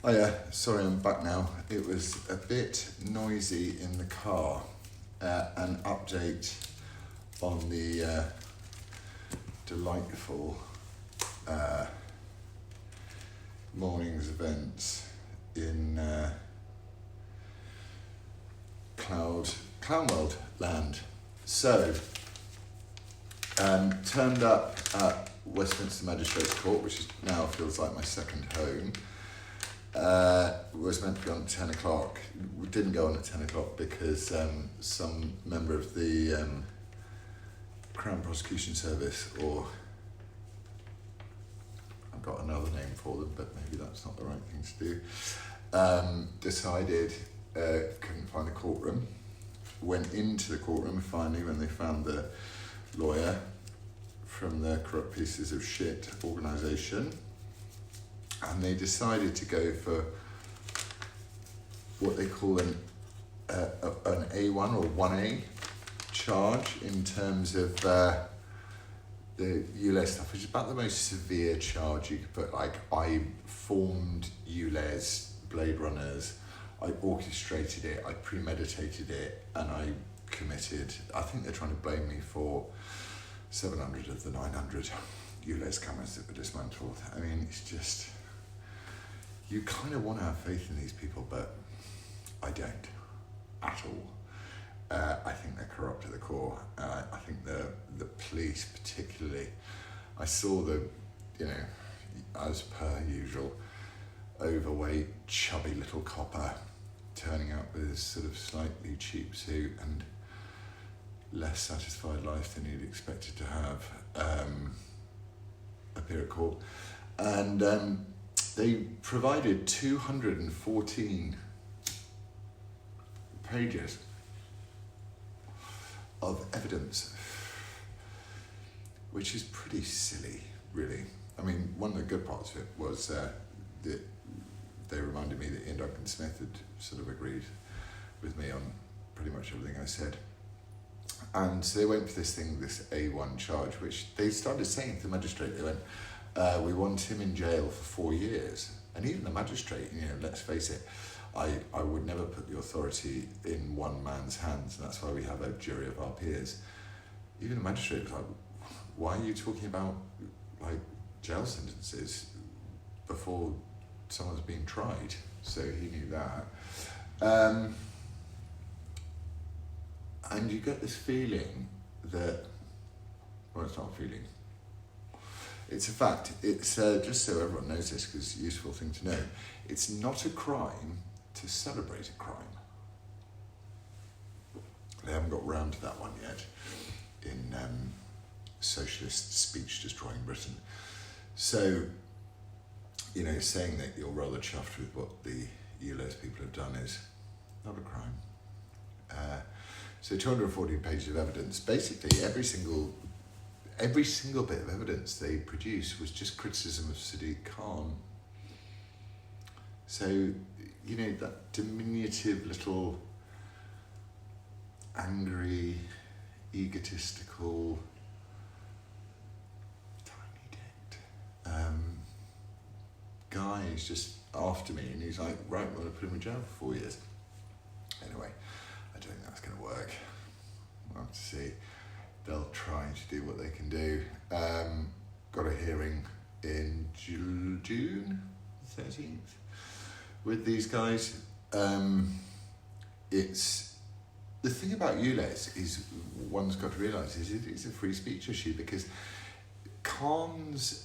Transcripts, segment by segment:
Oh yeah, sorry, I'm back now. It was a bit noisy in the car. An update on the delightful morning's events in Clownworld land. So, turned up at Westminster Magistrates Court, which now feels like my second home. Was meant to be on at 10 o'clock. We didn't go on at 10 o'clock because some member of the Crown Prosecution Service, or I've got another name for them, but maybe that's not the right thing to do, decided couldn't find the courtroom. Went into the courtroom finally when they found the lawyer from the corrupt pieces of shit organisation. And they decided to go for what they call an A1 or 1A charge in terms of the ULEZ stuff, which is about the most severe charge you could put. Like, I formed ULEZ, Blade Runners, I orchestrated it, I premeditated it, and I committed. I think they're trying to blame me for 700 of the 900 ULEZ cameras that were dismantled. I mean, it's just... You kind of want to have faith in these people, but I don't at all. I think they're corrupt at the core. I think the police particularly, I saw the, as per usual, overweight, chubby little copper turning up with his sort of slightly cheap suit and less satisfied life than you'd expected to have appear at court. And they provided 214 pages of evidence, which is pretty silly, really. I mean, one of the good parts of it was that they reminded me that Ian Duncan Smith had sort of agreed with me on pretty much everything I said. And so they went for this A1 charge, which they started saying to the magistrate. They went, we want him in jail for 4 years. And even the magistrate, let's face it, I would never put the authority in one man's hands, and that's why we have a jury of our peers. Even the magistrate was like, why are you talking about jail sentences before someone's being tried? So he knew that. And you get this feeling that, well, it's not a feeling, it's a fact. It's just so everyone knows this, because it's a useful thing to know. It's not a crime to celebrate a crime. They haven't got round to that one yet in socialist speech destroying Britain. So, saying that you're rather chuffed with what the ULEZ people have done is not a crime. So 214 pages of evidence. Basically, every single bit of evidence they produced was just criticism of Sadiq Khan. So, that diminutive little angry, egotistical, tiny-dicked guy is just after me, and he's like, right, we're going to put him in jail for 4 years. Anyway, I don't think that's going to work. We'll have to see. They'll try to do what they can do. Got a hearing in June 13th with these guys. It's the thing about ULEZ is one's got to realise is it's a free speech issue, because Khan's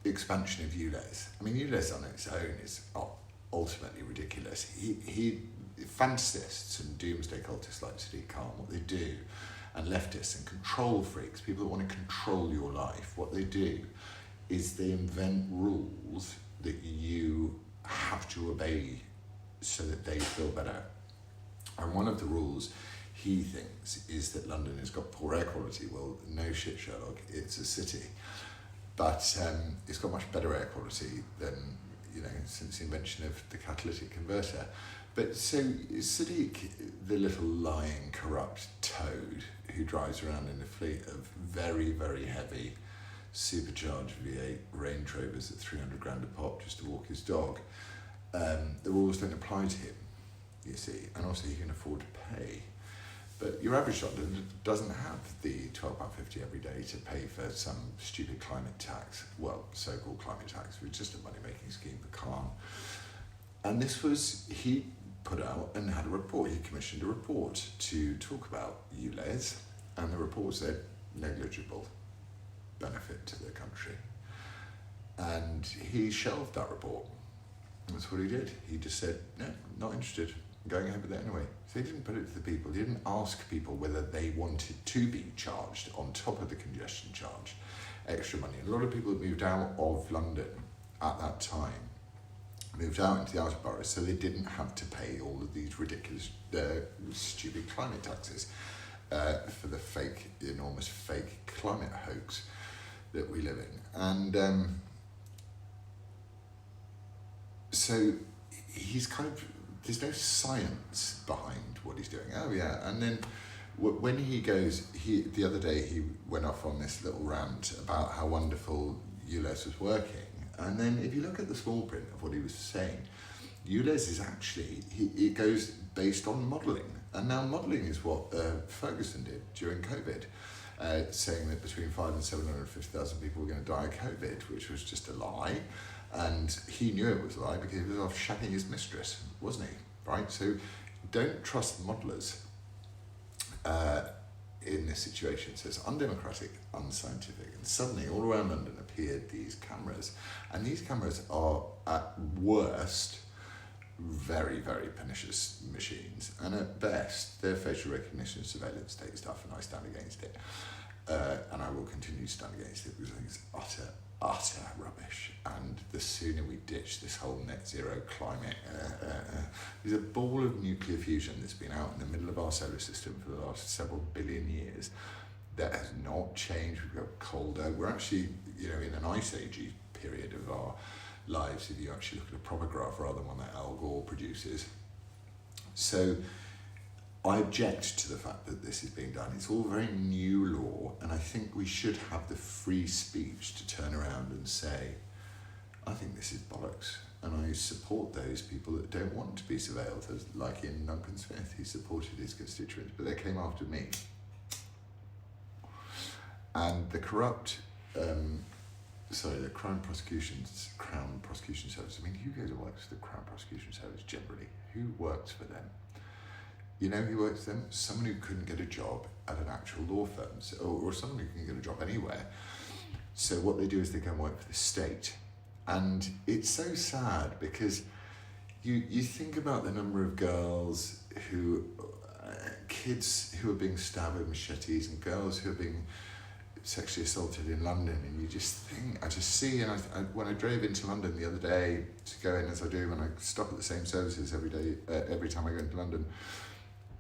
expansion of ULEZ, I mean, ULEZ on its own is ultimately ridiculous. He fantasists and doomsday cultists like Sadiq Khan, what they do, and leftists and control freaks, people that want to control your life, what they do is they invent rules that you have to obey so that they feel better. And one of the rules he thinks is that London has got poor air quality. Well, no shit, Sherlock, it's a city. But it's got much better air quality than, since the invention of the catalytic converter. But so Sadiq, the little lying, corrupt toad who drives around in a fleet of very, very heavy supercharged V8 Range Rovers at 300 grand a pop just to walk his dog, the rules don't apply to him, you see, and also he can afford to pay. But your average Londoner doesn't have the £12.50 every day to pay for some stupid climate tax, well, so-called climate tax, which is just a money-making scheme for Khan. And this was, he put out and had a report, he commissioned a report to talk about ULEZ, and the report said negligible benefit to the country. And he shelved that report. That's what he did. He just said, no, not interested. I'm going ahead with it anyway. So he didn't put it to the people. He didn't ask people whether they wanted to be charged on top of the congestion charge extra money. A lot of people that moved out of London at that time moved out into the outer boroughs, so they didn't have to pay all of these ridiculous, stupid climate taxes for the fake, enormous fake climate hoax that we live in. And so he's kind of, there's no science behind what he's doing. Oh yeah, and then when he goes, the other day he went off on this little rant about how wonderful ULEZ was working. And then if you look at the small print of what he was saying, ULEZ is actually, it goes based on modelling. And now modelling is what Ferguson did during COVID, saying that between 500,000 and 750,000 people were going to die of COVID, which was just a lie. And he knew it was a lie because he was off shagging his mistress, wasn't he? Right? So don't trust modellers in this situation. So it's undemocratic, unscientific. And suddenly all around London appeared these cameras. And these cameras are at worst very, very pernicious machines. And at best, they're facial recognition surveillance state stuff, and I stand against it. And I will continue to stand against it because I think it's utter rubbish. And the sooner we ditch this whole net zero climate, there's a ball of nuclear fusion that's been out in the middle of our solar system for the last several billion years that has not changed. We've got colder. We're actually, in an ice agey period of our lives if you actually look at a proper graph rather than one that Al Gore produces. So I object to the fact that this is being done. It's all very new law, and I think we should have the free speech to turn around and say, I think this is bollocks, and I support those people that don't want to be surveilled, as like in Duncan Smith, he supported his constituents, but they came after me. And the corrupt, the Crown Prosecution Service, I mean, who goes and works for the Crown Prosecution Service generally? Who works for them? You know who works for them? Someone who couldn't get a job at an actual law firm, or someone who can get a job anywhere. So what they do is they go and work for the state. And it's so sad because you think about the number of girls who, kids who are being stabbed with machetes and girls who are being sexually assaulted in London, and you just think, I just see, and when I drove into London the other day to go in, as I do when I stop at the same services every day, every time I go into London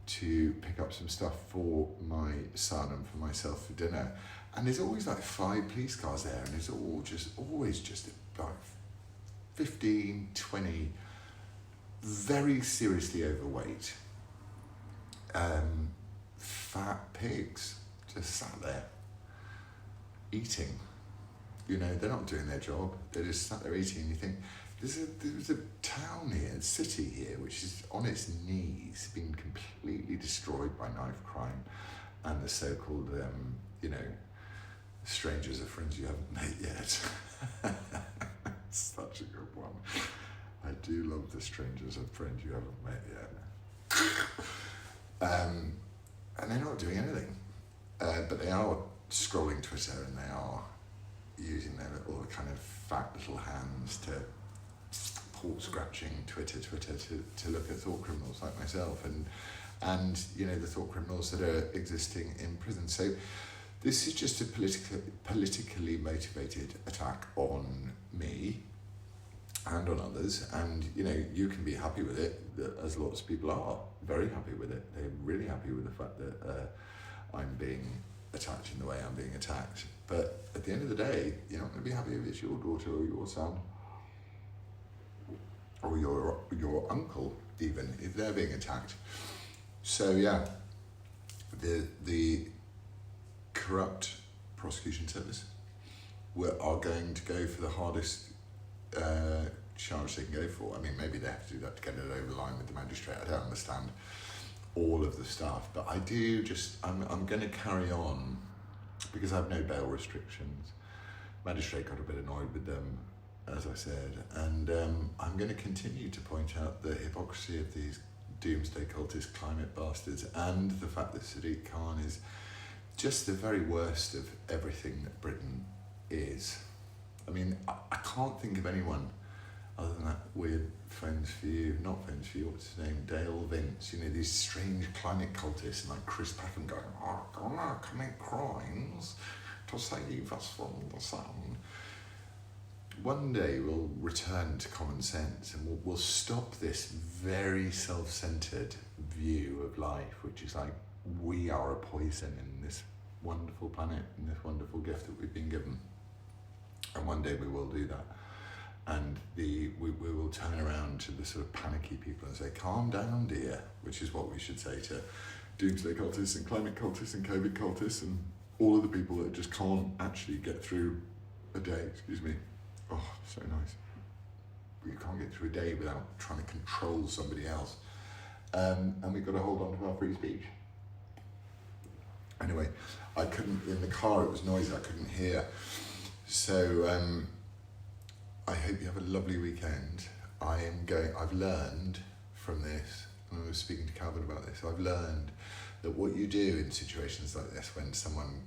to pick up some stuff for my son and for myself for dinner, and there's always like 5 police cars there, and it's always just like 15, 20 very seriously overweight fat pigs just sat there eating. They're not doing their job, they're just sat there eating, and you think, there's a town here, a city here, which is on its knees, being completely destroyed by knife crime and the so-called, strangers are friends you haven't met yet. Such a good one. I do love the strangers are friends you haven't met yet. And they're not doing anything, but they are scrolling Twitter, and they are using their little kind of fat little hands to paw scratching Twitter to look at thought criminals like myself and the thought criminals that are existing in prison. So this is just a politically motivated attack on me and on others, and you can be happy with it, as lots of people are very happy with it. They're really happy with the fact that I'm being attacked in the way I'm being attacked. But at the end of the day, you're not going to be happy if it's your daughter or your son or your uncle, even if they're being attacked. So yeah, the corrupt prosecution service are going to go for the hardest charge they can go for. I mean, maybe they have to do that to get it over the line with the magistrate. I don't understand all of the stuff, but I do just, I'm going to carry on because I have no bail restrictions. Magistrate got a bit annoyed with them, as I said, and I'm going to continue to point out the hypocrisy of these doomsday cultist climate bastards and the fact that Sadiq Khan is just the very worst of everything that Britain is. I mean, I can't think of anyone other than that weird Friends for You, not Friends for You, what's his name, Dale Vince, you know, these strange climate cultists, and like Chris Packham going, oh, gonna commit crimes to save us from the sun. One day we'll return to common sense and we'll stop this very self-centered view of life, which is like, we are a poison in this wonderful planet, in this wonderful gift that we've been given. And one day we will do that. And we will turn around to the sort of panicky people and say, calm down, dear, which is what we should say to doomsday cultists and climate cultists and COVID cultists and all of the people that just can't actually get through a day, excuse me. Oh, so nice. You can't get through a day without trying to control somebody else. And we've got to hold on to our free speech. Anyway, I couldn't, in the car it was noisy, I couldn't hear. So I hope you have a lovely weekend. I've learned from this, and I was speaking to Calvin about this, I've learned that what you do in situations like this, when someone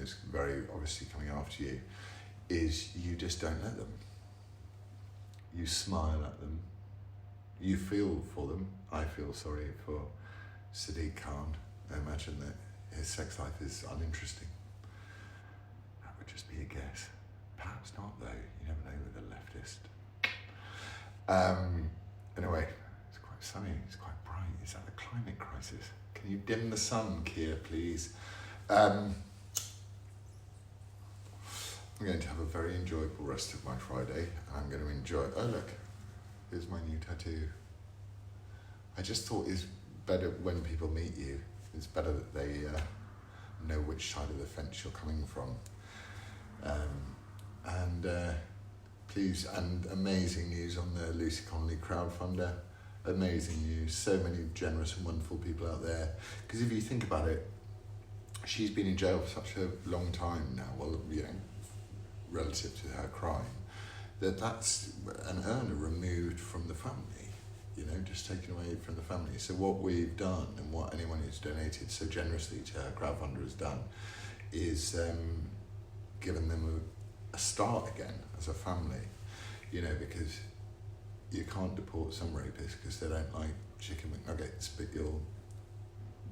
is very obviously coming after you, is you just don't let them. You smile at them. You feel for them. I feel sorry for Sadiq Khan. I imagine that his sex life is uninteresting. That would just be a guess. Perhaps not, though. You never know with a leftist. Anyway, it's quite sunny. It's quite bright. Is that the climate crisis? Can you dim the sun, Keir, please? I'm going to have a very enjoyable rest of my Friday. I'm going to enjoy... Oh, look. Here's my new tattoo. I just thought it's better when people meet you. It's better that they know which side of the fence you're coming from. Please, and amazing news on the Lucy Connolly crowdfunder. Amazing news. So many generous and wonderful people out there. Because if you think about it, she's been in jail for such a long time now. Well, you know, relative to her crime, that's an earner removed from the family, you know, just taken away from the family. So what we've done, and what anyone who's donated so generously to her crowdfunder has done, is given them a start again as a family, you know, because you can't deport some rapists because they don't like chicken McNuggets, but you'll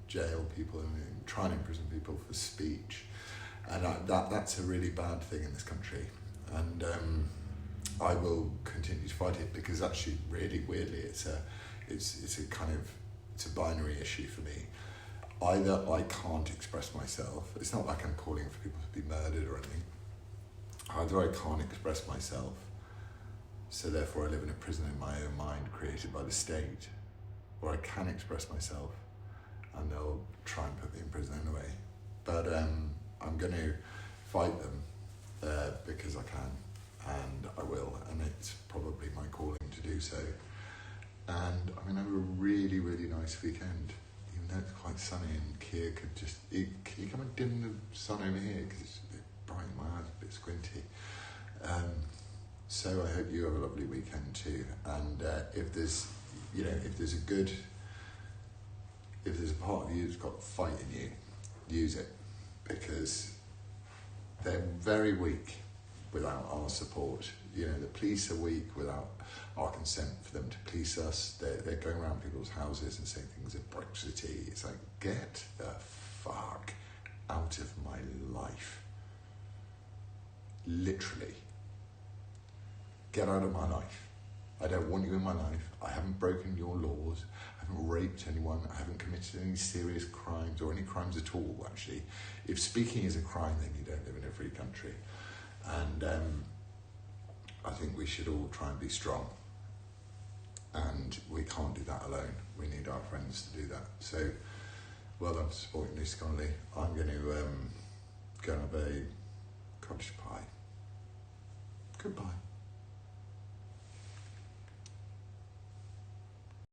jail people and try and imprison people for speech. And that's a really bad thing in this country. And I will continue to fight it because actually, really weirdly, it's a binary issue for me. Either I can't express myself. It's not like I'm calling for people to be murdered or anything. Either I can't express myself, so therefore I live in a prison in my own mind created by the state, or I can express myself and they'll try and put me in prison anyway. But I'm going to fight them because I can, and I will, and it's probably my calling to do so. And I'm going to have a really, really nice weekend, even though it's quite sunny, and Keir could just... Can you come and dim the sun over here, because it's a bit bright in my eyes, a bit squinty. So I hope you have a lovely weekend too, and if there's a part of you that's got fight in you, use it, because they're very weak without our support. You know, the police are weak without our consent for them to police us. They're going around people's houses and saying things are Brexity. It's like, get the fuck out of my life. Literally. Get out of my life. I don't want you in my life. I haven't broken your laws. I haven't raped anyone. I haven't committed any serious crimes or any crimes at all, actually. If speaking is a crime, then you don't live in a free country. And I think we should all try and be strong. And we can't do that alone. We need our friends to do that. So, well done for supporting Lucy Connolly. I'm going to go and have a cottage pie. Goodbye.